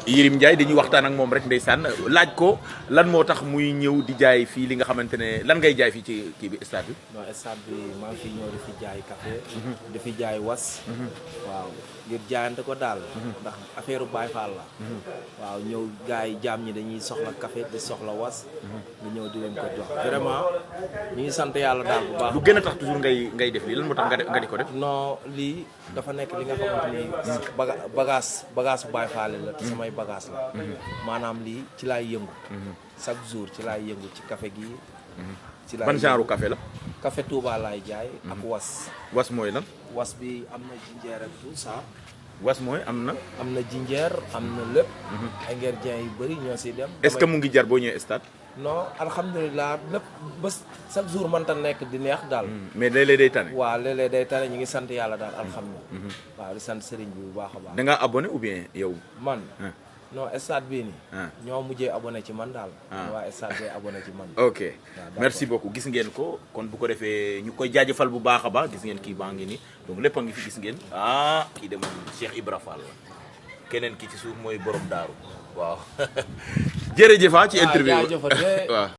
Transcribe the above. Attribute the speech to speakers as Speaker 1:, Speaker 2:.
Speaker 1: Yérim Ndiaye dañuy waxtaan ak moom rek ndeysaan laaj ko lan moo tax muy ñëw di jaay fii li nga xamante ne lan ngay jaay fii ci kii bi stade bi.
Speaker 2: non stade bi maa ngi fi ñëw di fi jaay café di fi jaay was waaw ngir jaayante ko daal ndax affaire Baye Fall la waaw ñëw gars yi jaam ñi dañuy soxla café di soxla was ñu ñëw di leen ko jox vraiment ñu ngi sant yàlla daal bu baax.
Speaker 1: lu gën a tax toujours ngay def lii lan moo tax nga di ko def.
Speaker 2: non lii dafa nekk li nga xamante ni bagage Baye Fall la te samay bagage la maanaam lii ci laay yëngu chaque jour ci laay yëngu ci café gi ci laay
Speaker 1: ban genre café la.
Speaker 2: café Touba laay jaay ak was
Speaker 1: was mooy lan.
Speaker 2: was bi am na jinjeer ak tout ça
Speaker 1: was mooy am na.
Speaker 2: am na jinjeer am na lépp ingrédients yu bëri ñoo siy dem.
Speaker 1: est-ce que mu ngi jar boo ñëwee stade.
Speaker 2: non alhamdulilah lépp bés chaque jour mënta nekk di neex daal.
Speaker 1: mais léeg-léeg day tane.
Speaker 2: waaw léeg-léeg day tane ñu ngi sant yàlla daal alhamdulilah. waaw di sant sëriñ bi bu baax a baax.
Speaker 1: da ngaa abonné ou bien yow.
Speaker 2: man non stade bii nii. ñoo mujjee abonné ci man daal. waa stade bi abonné ci man.
Speaker 1: ok merci beaucoup gis ngeen ko kon bu ko defee ñu koy jaajëfal bu baax a baax gis ngeen kii baa ngi nii donc lépp a ngi fi gis ngeen kii de moom Cheikh Ibra Fall la keneen ki ci suuf mooy borom daaru waaw jërëjëf ci interview waaw